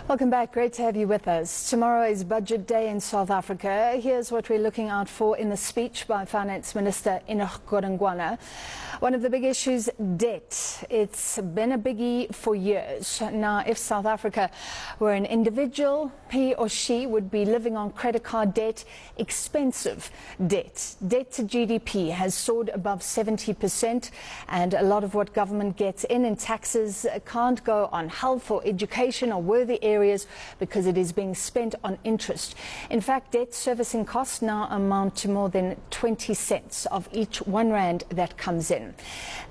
Welcome back. Great to have you with us. Tomorrow is Budget Day in South Africa. Here's what we're looking out for in the speech by Finance Minister Enoch Godongwana. One of the big issues, debt. It's been a biggie for years. Now, if South Africa were an individual, he or she would be living on credit card debt, expensive debt. Debt to GDP has soared above 70%, and a lot of what government gets in taxes can't go on health or education or worthy areas because it is being spent on interest. In fact, debt servicing costs now amount to more than 20 cents of each £1 that comes in.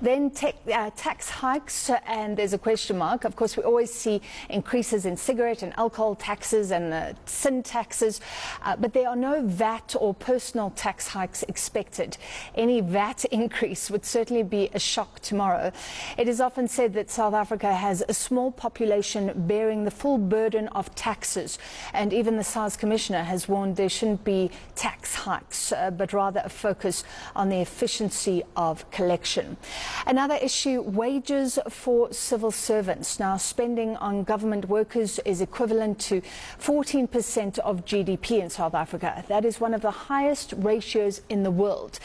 Then tax hikes, and there's a question mark. Of course, we always see increases in cigarette and alcohol taxes and sin taxes, but there are no VAT or personal tax hikes expected. Any VAT increase would certainly be a shock tomorrow. It is often said that South Africa has a small population bearing the full burden of taxes, and even the SARS Commissioner has warned there shouldn't be tax hikes, but rather a focus on the efficiency of collection. Another issue, wages for civil servants. Now, spending on government workers is equivalent to 14% of GDP in South Africa. That is one of the highest ratios in the world.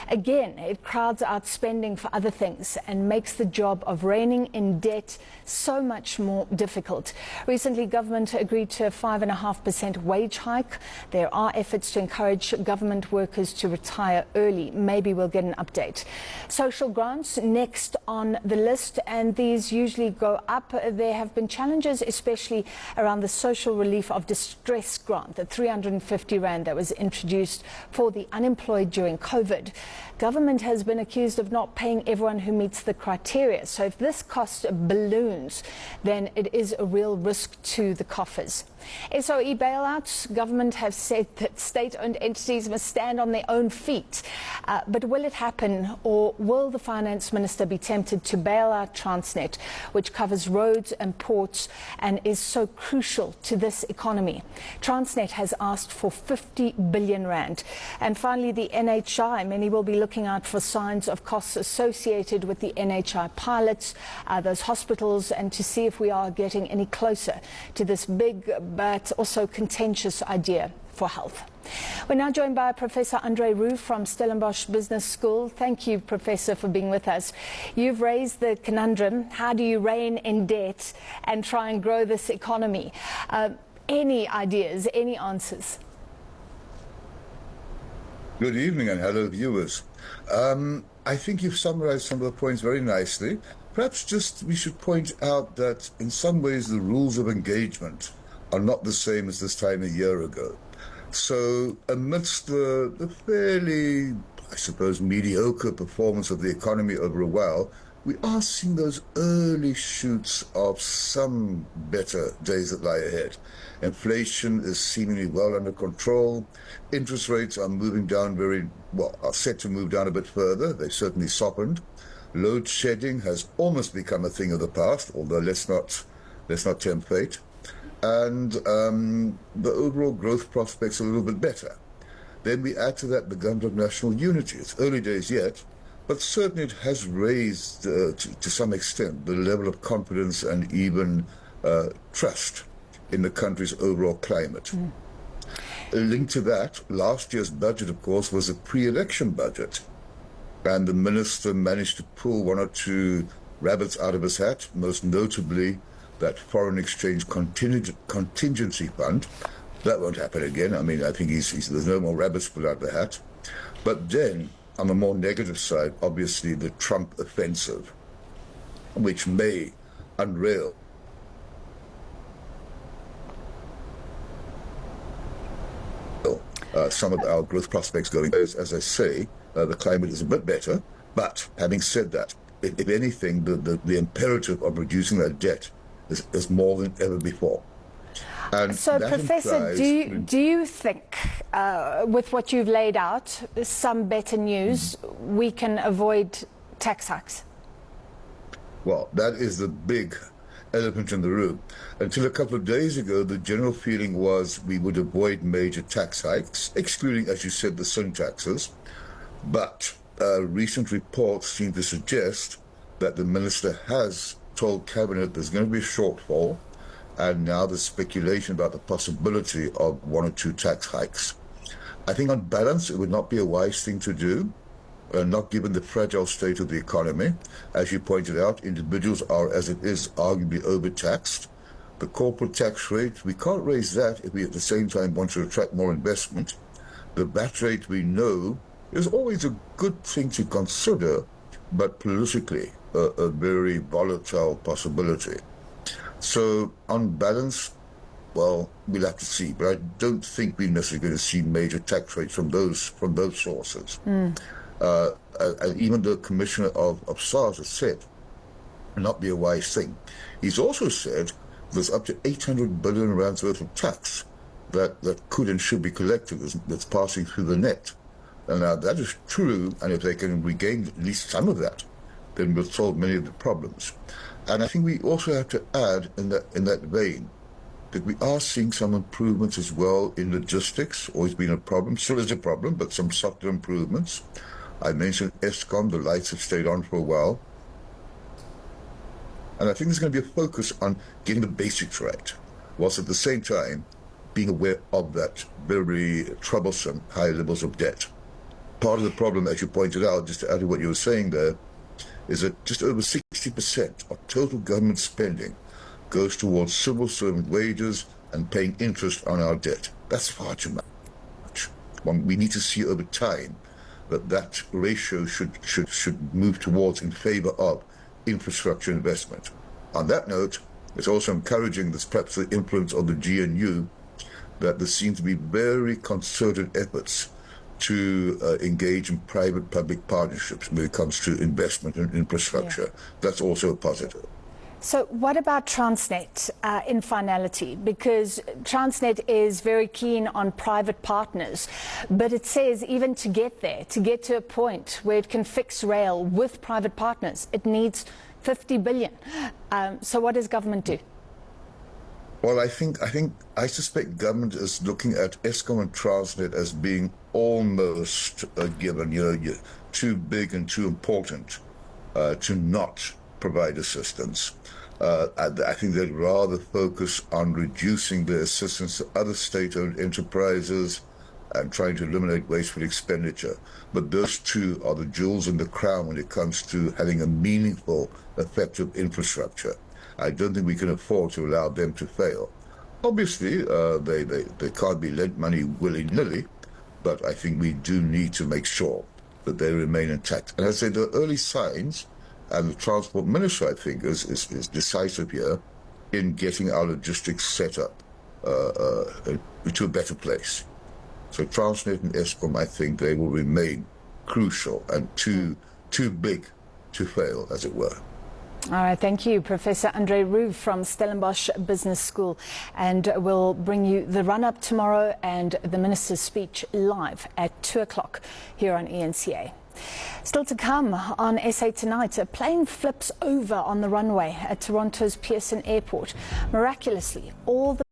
Again, it crowds out spending for other things and makes the job of reining in debt so much more difficult. Recently, government agreed to a 5.5% wage hike. There are efforts to encourage government workers to retire early. Maybe we'll get an update. Social grants next on the list, and these usually go up. There have been challenges, especially around the social relief of distress grant, the 350 Rand that was introduced for the unemployed during COVID. Government has been accused of not paying everyone who meets the criteria. So if this cost balloons, then it is a real risk to the coffers. SOE bailouts. Government have said that state-owned entities must stand on their own feet. But will it happen, or will the Finance Minister be tempted to bail out Transnet, which covers roads and ports and is so crucial to this economy? Transnet has asked for 50 billion Rand. And finally, the NHI. Many will be looking out for signs of costs associated with the NHI pilots, those hospitals, and to see if we are getting any closer to this big but also contentious idea for health. We're now joined by Professor André Roux from Stellenbosch Business School. Thank you, Professor, for being with us. You've raised the conundrum, how do you rein in debt and try and grow this economy? Any ideas, any answers? Good evening and hello, viewers. I think you've summarized some of the points very nicely. Perhaps just we should point out that in some ways the rules of engagement are not the same as this time a year ago. So amidst the fairly, I suppose, mediocre performance of the economy over a while, we are seeing those early shoots of some better days that lie ahead. Inflation is seemingly well under control. Interest rates are moving down are set to move down a bit further. They've certainly softened. Load shedding has almost become a thing of the past, although let's not tempt fate. And the overall growth prospects are a little bit better. Then we add to that the government of national unity. It's early days yet, but certainly it has raised, to some extent, the level of confidence and even trust in the country's overall climate. Linked to that, last year's budget, of course, was a pre-election budget. And the minister managed to pull one or two rabbits out of his hat, most notably that foreign exchange contingency fund. That won't happen again. I mean, I think there's no more rabbits pulled out of the hat. But then, on the more negative side, obviously the Trump offensive, which may unravel some of our growth prospects going. As I say, the climate is a bit better. But having said that, if anything, the imperative of reducing that debt is more than ever before. And so, Professor, do you think, with what you've laid out, some better news, we can avoid tax hikes? Well, that is the big elephant in the room. Until a couple of days ago, the general feeling was we would avoid major tax hikes, excluding, as you said, the sin taxes. But recent reports seem to suggest that the minister has told Cabinet there's going to be a shortfall, and now the speculation about the possibility of 1 or 2 tax hikes. I think on balance, it would not be a wise thing to do, not given the fragile state of the economy. As you pointed out, individuals are, as it is, arguably overtaxed. The corporate tax rate, we can't raise that if we at the same time want to attract more investment. The VAT rate, we know, is always a good thing to consider, but politically a very volatile possibility. So on balance, well, we'll have to see, but I don't think we're necessarily going to see major tax rates from those sources. And even the Commissioner of SARS has said, not be a wise thing. He's also said there's up to 800 billion rands worth of tax that could and should be collected that's passing through the net. And now that is true, and if they can regain at least some of that, then we'll solve many of the problems. And I think we also have to add in that vein that we are seeing some improvements as well in logistics. Always been a problem, still is a problem, but some softer improvements. I mentioned Eskom, the lights have stayed on for a while. And I think there's going to be a focus on getting the basics right, whilst at the same time being aware of that very troublesome high levels of debt. Part of the problem, as you pointed out, just to add to what you were saying there, is that just over 60% of total government spending goes towards civil servant wages and paying interest on our debt. That's far too much. We need to see over time that ratio should move towards in favor of infrastructure investment. On that note, it's also encouraging this perhaps the influence of the GNU that there seem to be very concerted efforts to engage in private-public partnerships when it comes to investment in infrastructure. Yeah. That's also a positive. So what about Transnet in finality? Because Transnet is very keen on private partners, but it says even to get there, to get to a point where it can fix rail with private partners, it needs 50 billion. So what does government do? Well, I suspect government is looking at Eskom and Transnet as being almost a given, too big and too important to not provide assistance. I think they'd rather focus on reducing their assistance to other state-owned enterprises and trying to eliminate wasteful expenditure. But those two are the jewels in the crown when it comes to having a meaningful, effective infrastructure. I don't think we can afford to allow them to fail. Obviously, they can't be lent money willy-nilly, but I think we do need to make sure that they remain intact. And as I say, the early signs, and the Transport Minister, I think, is decisive here in getting our logistics set up to a better place. So Transnet and Eskom, I think they will remain crucial and too big to fail, as it were. All right, thank you, Professor André Roux from Stellenbosch Business School. And we'll bring you the run-up tomorrow and the Minister's speech live at 2 o'clock here on eNCA. Still to come on SA Tonight, a plane flips over on the runway at Toronto's Pearson Airport. Miraculously, all the